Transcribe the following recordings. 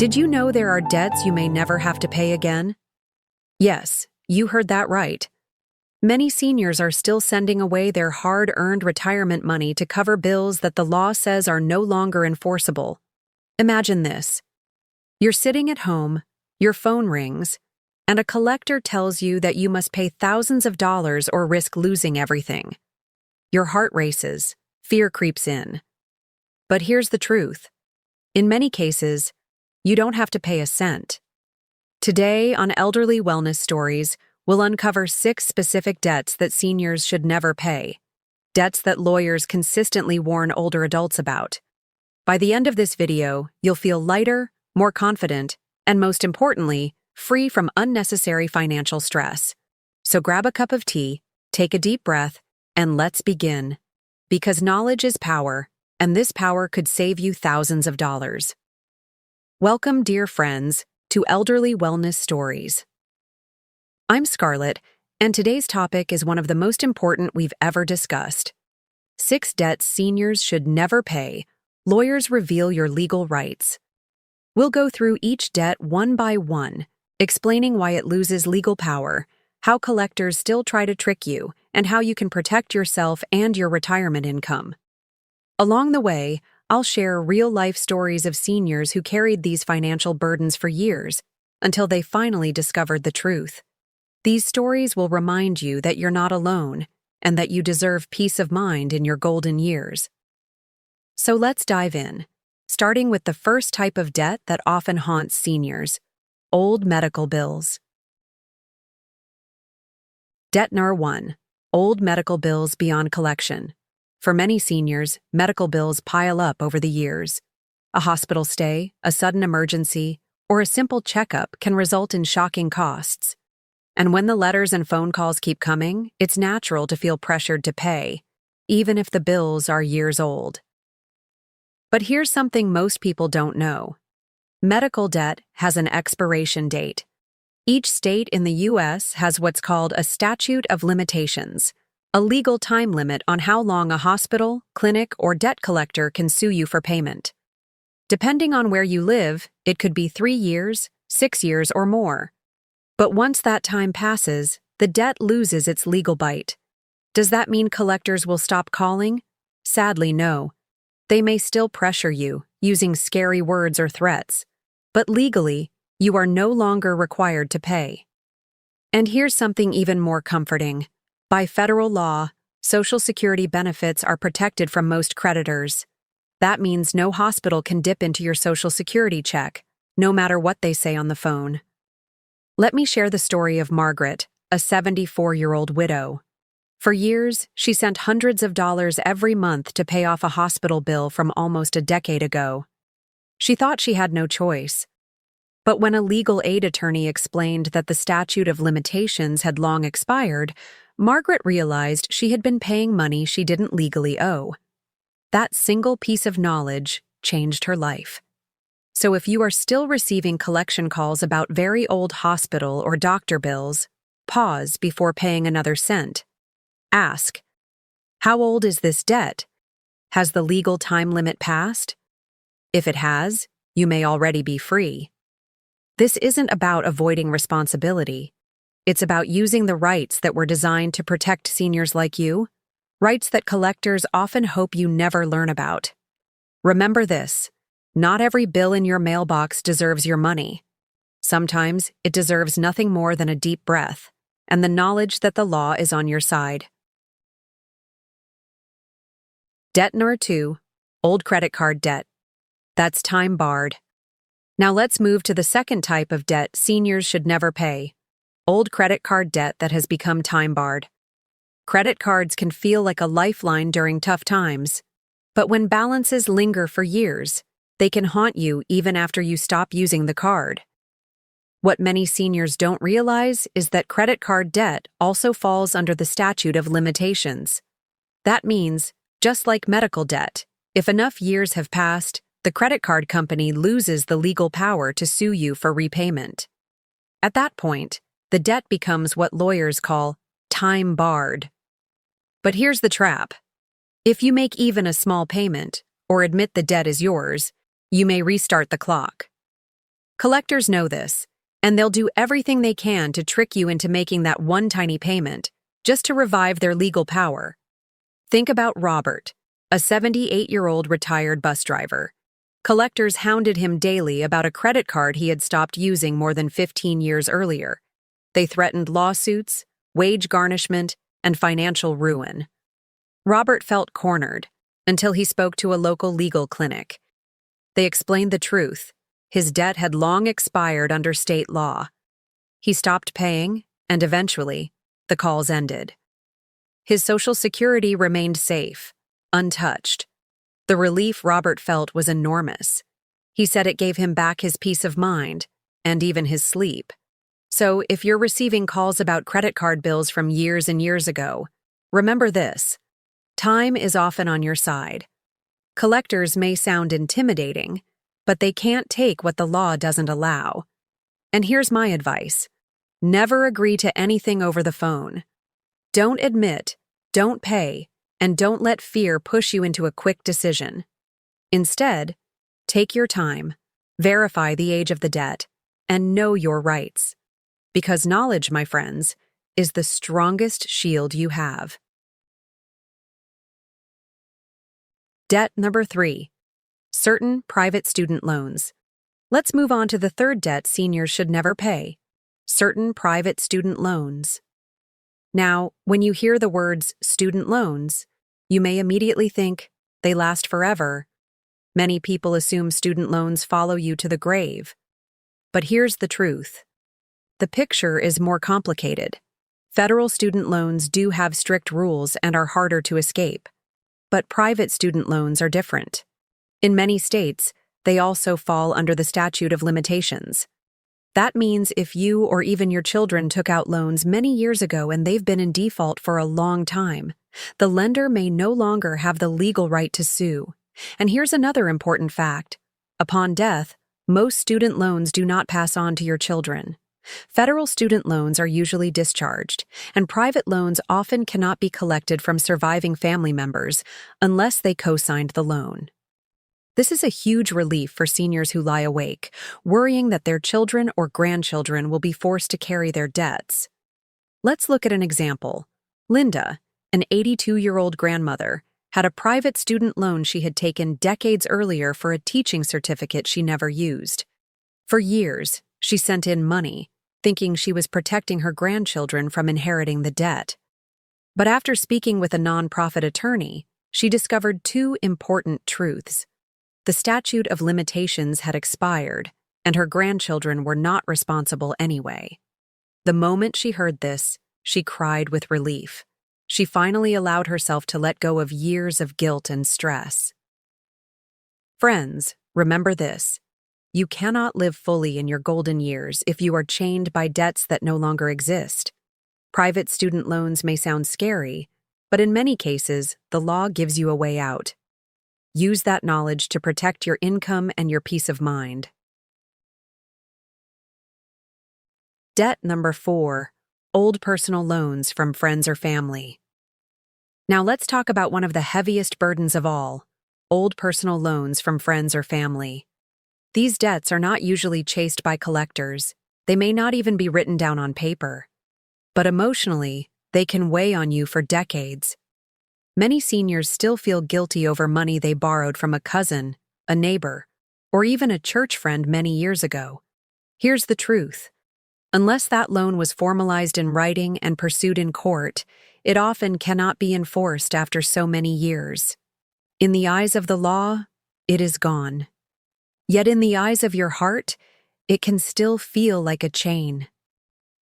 Did you know there are debts you may never have to pay again? Yes, you heard that right. Many seniors are still sending away their hard-earned retirement money to cover bills that the law says are no longer enforceable. Imagine this. You're sitting at home, your phone rings, and a collector tells you that you must pay thousands of dollars or risk losing everything. Your heart races, fear creeps in. But here's the truth. In many cases, you don't have to pay a cent. Today, on Elderly Wellness Stories, we'll uncover 6 specific debts that seniors should never pay. Debts that lawyers consistently warn older adults about. By the end of this video, you'll feel lighter, more confident, and most importantly, free from unnecessary financial stress. So grab a cup of tea, take a deep breath, and let's begin. Because knowledge is power, and this power could save you thousands of dollars. Welcome, dear friends, to Elderly Wellness Stories. I'm Scarlett, and today's topic is one of the most important we've ever discussed. 6 debts seniors should never pay. Lawyers reveal your legal rights. We'll go through each debt one by one, explaining why it loses legal power, how collectors still try to trick you, and how you can protect yourself and your retirement income. Along the way, I'll share real-life stories of seniors who carried these financial burdens for years until they finally discovered the truth. These stories will remind you that you're not alone and that you deserve peace of mind in your golden years. So let's dive in, starting with the first type of debt that often haunts seniors: old medical bills. Debt number 1. Old medical bills beyond collection. For many seniors, medical bills pile up over the years. A hospital stay, a sudden emergency, or a simple checkup can result in shocking costs. And when the letters and phone calls keep coming, it's natural to feel pressured to pay, even if the bills are years old. But here's something most people don't know. Medical debt has an expiration date. Each state in the U.S. has what's called a statute of limitations, a legal time limit on how long a hospital, clinic, or debt collector can sue you for payment. Depending on where you live, it could be 3 years, 6 years, or more. But once that time passes, the debt loses its legal bite. Does that mean collectors will stop calling? Sadly, no. They may still pressure you, using scary words or threats. But legally, you are no longer required to pay. And here's something even more comforting. By federal law, Social Security benefits are protected from most creditors. That means no hospital can dip into your Social Security check, no matter what they say on the phone. Let me share the story of Margaret, a 74-year-old widow. For years, she sent hundreds of dollars every month to pay off a hospital bill from almost a decade ago. She thought she had no choice. But when a legal aid attorney explained that the statute of limitations had long expired, Margaret realized she had been paying money she didn't legally owe. That single piece of knowledge changed her life. So if you are still receiving collection calls about very old hospital or doctor bills, pause before paying another cent. Ask, how old is this debt? Has the legal time limit passed? If it has, you may already be free. This isn't about avoiding responsibility. It's about using the rights that were designed to protect seniors like you, rights that collectors often hope you never learn about. Remember this, not every bill in your mailbox deserves your money. Sometimes it deserves nothing more than a deep breath and the knowledge that the law is on your side. Debt number 2, old credit card debt. That's time barred. Now let's move to the second type of debt seniors should never pay: old credit card debt that has become time-barred. Credit cards can feel like a lifeline during tough times, but when balances linger for years, they can haunt you even after you stop using the card. What many seniors don't realize is that credit card debt also falls under the statute of limitations. That means, just like medical debt, if enough years have passed, the credit card company loses the legal power to sue you for repayment. At that point, the debt becomes what lawyers call time-barred. But here's the trap. If you make even a small payment, or admit the debt is yours, you may restart the clock. Collectors know this, and they'll do everything they can to trick you into making that one tiny payment, just to revive their legal power. Think about Robert, a 78-year-old retired bus driver. Collectors hounded him daily about a credit card he had stopped using more than 15 years earlier. They threatened lawsuits, wage garnishment, and financial ruin. Robert felt cornered until he spoke to a local legal clinic. They explained the truth. His debt had long expired under state law. He stopped paying, and eventually, the calls ended. His Social Security remained safe, untouched. The relief Robert felt was enormous. He said it gave him back his peace of mind, and even his sleep. So if you're receiving calls about credit card bills from years and years ago, remember this: time is often on your side. Collectors may sound intimidating, but they can't take what the law doesn't allow. And here's my advice: never agree to anything over the phone. Don't admit, don't pay, and don't let fear push you into a quick decision. Instead, take your time, verify the age of the debt, and know your rights. Because knowledge, my friends, is the strongest shield you have. Debt number 3. Certain private student loans. Let's move on to the third debt seniors should never pay: certain private student loans. Now, when you hear the words student loans, you may immediately think they last forever. Many people assume student loans follow you to the grave. But here's the truth. The picture is more complicated. Federal student loans do have strict rules and are harder to escape. But private student loans are different. In many states, they also fall under the statute of limitations. That means if you or even your children took out loans many years ago and they've been in default for a long time, the lender may no longer have the legal right to sue. And here's another important fact. Upon death, most student loans do not pass on to your children. Federal student loans are usually discharged, and private loans often cannot be collected from surviving family members unless they co-signed the loan. This is a huge relief for seniors who lie awake, worrying that their children or grandchildren will be forced to carry their debts. Let's look at an example. Linda, an 82-year-old grandmother, had a private student loan she had taken decades earlier for a teaching certificate she never used. For years, she sent in money, thinking she was protecting her grandchildren from inheriting the debt. But after speaking with a nonprofit attorney, she discovered two important truths. The statute of limitations had expired, and her grandchildren were not responsible anyway. The moment she heard this, she cried with relief. She finally allowed herself to let go of years of guilt and stress. Friends, remember this: you cannot live fully in your golden years if you are chained by debts that no longer exist. Private student loans may sound scary, but in many cases, the law gives you a way out. Use that knowledge to protect your income and your peace of mind. Debt number 4. Old personal loans from friends or family. Now let's talk about one of the heaviest burdens of all: old personal loans from friends or family. These debts are not usually chased by collectors. They may not even be written down on paper. But emotionally, they can weigh on you for decades. Many seniors still feel guilty over money they borrowed from a cousin, a neighbor, or even a church friend many years ago. Here's the truth. Unless that loan was formalized in writing and pursued in court, it often cannot be enforced after so many years. In the eyes of the law, it is gone. Yet in the eyes of your heart, it can still feel like a chain.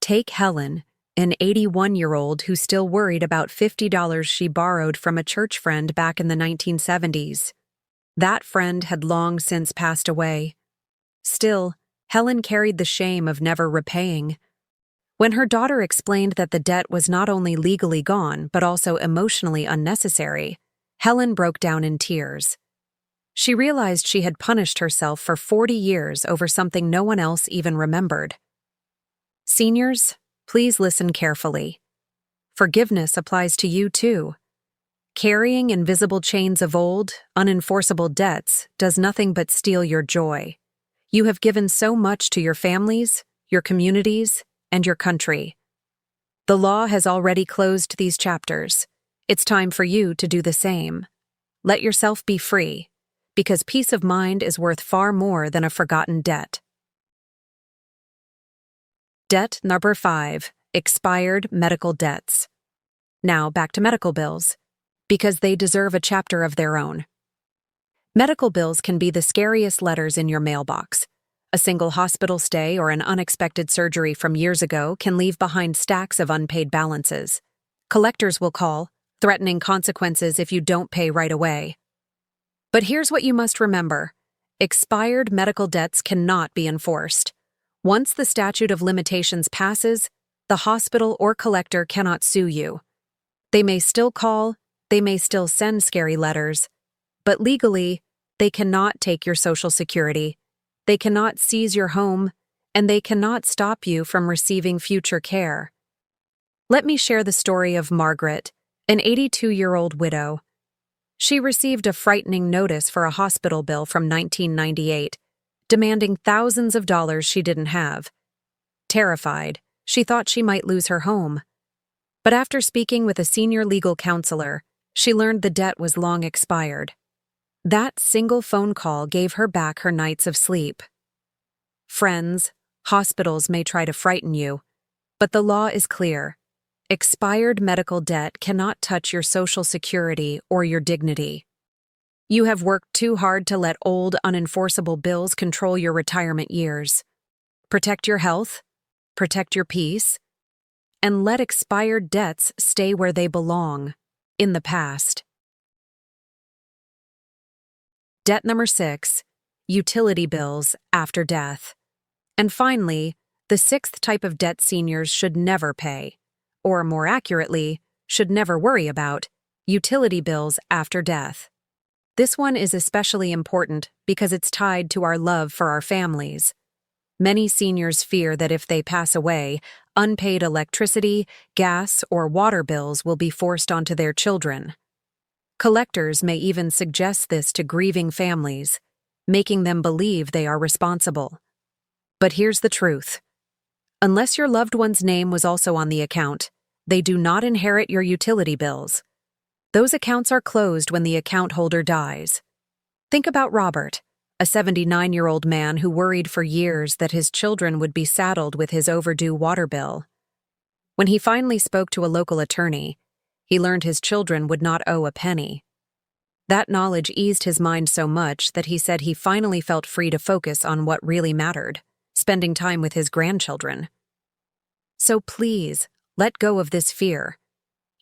Take Helen, an 81-year-old who still worried about $50 she borrowed from a church friend back in the 1970s. That friend had long since passed away. Still, Helen carried the shame of never repaying. When her daughter explained that the debt was not only legally gone but also emotionally unnecessary, Helen broke down in tears. She realized she had punished herself for 40 years over something no one else even remembered. Seniors, please listen carefully. Forgiveness applies to you too. Carrying invisible chains of old, unenforceable debts does nothing but steal your joy. You have given so much to your families, your communities, and your country. The law has already closed these chapters. It's time for you to do the same. Let yourself be free, because peace of mind is worth far more than a forgotten debt. Debt number 5, expired medical debts. Now back to medical bills, because they deserve a chapter of their own. Medical bills can be the scariest letters in your mailbox. A single hospital stay or an unexpected surgery from years ago can leave behind stacks of unpaid balances. Collectors will call, threatening consequences if you don't pay right away. But here's what you must remember. Expired medical debts cannot be enforced. Once the statute of limitations passes, the hospital or collector cannot sue you. They may still call, they may still send scary letters, but legally, they cannot take your Social Security, they cannot seize your home, and they cannot stop you from receiving future care. Let me share the story of Margaret, an 82-year-old widow. She received a frightening notice for a hospital bill from 1998, demanding thousands of dollars she didn't have. Terrified, she thought she might lose her home. But after speaking with a senior legal counselor, she learned the debt was long expired. That single phone call gave her back her nights of sleep. Friends, hospitals may try to frighten you, but the law is clear. Expired medical debt cannot touch your Social Security or your dignity. You have worked too hard to let old, unenforceable bills control your retirement years. Protect your health, protect your peace, and let expired debts stay where they belong, in the past. Debt number 6, utility bills after death. And finally, the 6th type of debt seniors should never pay, or more accurately, should never worry about, utility bills after death. This one is especially important because it's tied to our love for our families. Many seniors fear that if they pass away, unpaid electricity, gas, or water bills will be forced onto their children. Collectors may even suggest this to grieving families, making them believe they are responsible. But here's the truth. Unless your loved one's name was also on the account, they do not inherit your utility bills. Those accounts are closed when the account holder dies. Think about Robert, a 79-year-old man who worried for years that his children would be saddled with his overdue water bill. When he finally spoke to a local attorney, he learned his children would not owe a penny. That knowledge eased his mind so much that he said he finally felt free to focus on what really mattered, spending time with his grandchildren. So please, let go of this fear.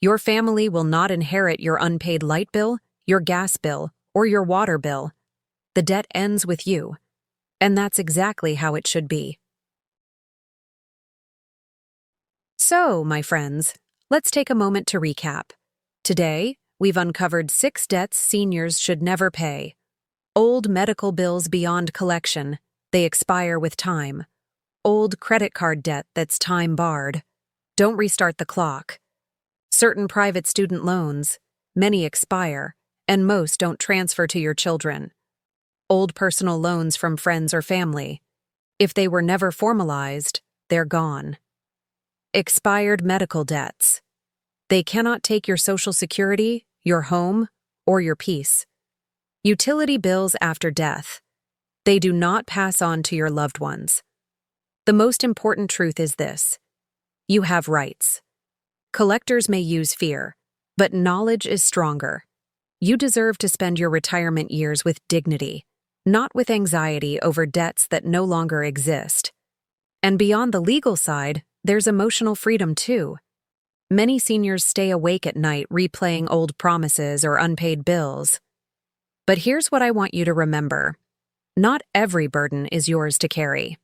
Your family will not inherit your unpaid light bill, your gas bill, or your water bill. The debt ends with you, and that's exactly how it should be. So, my friends, let's take a moment to recap. Today, we've uncovered 6 debts seniors should never pay. Old medical bills beyond collection, they expire with time. Old credit card debt that's time-barred. Don't restart the clock. Certain private student loans, many expire, and most don't transfer to your children. Old personal loans from friends or family. If they were never formalized, they're gone. Expired medical debts. They cannot take your Social Security, your home, or your peace. Utility bills after death. They do not pass on to your loved ones. The most important truth is this. You have rights. Collectors may use fear, but knowledge is stronger. You deserve to spend your retirement years with dignity, not with anxiety over debts that no longer exist. And beyond the legal side, there's emotional freedom too. Many seniors stay awake at night replaying old promises or unpaid bills. But here's what I want you to remember. Not every burden is yours to carry.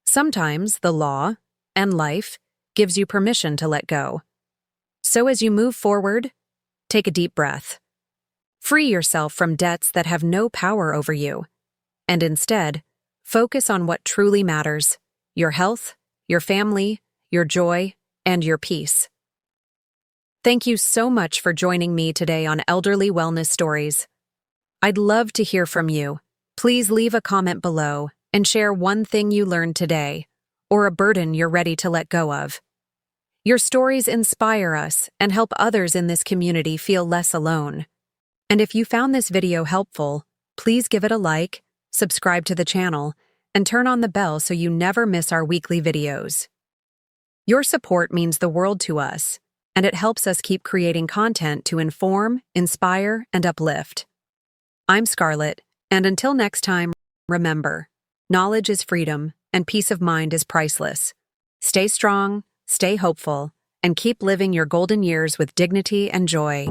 Sometimes the law and life gives you permission to let go. So as you move forward, take a deep breath. Free yourself from debts that have no power over you, and instead, focus on what truly matters: your health, your family, your joy, and your peace. Thank you so much for joining me today on Elderly Wellness Stories. I'd love to hear from you. Please leave a comment below and share one thing you learned today, or a burden you're ready to let go of. Your stories inspire us and help others in this community feel less alone. And if you found this video helpful, please give it a like, subscribe to the channel, and turn on the bell so you never miss our weekly videos. Your support means the world to us, and it helps us keep creating content to inform, inspire, and uplift. I'm Scarlett, and until next time, remember, knowledge is freedom, and peace of mind is priceless. Stay strong, stay hopeful, and keep living your golden years with dignity and joy.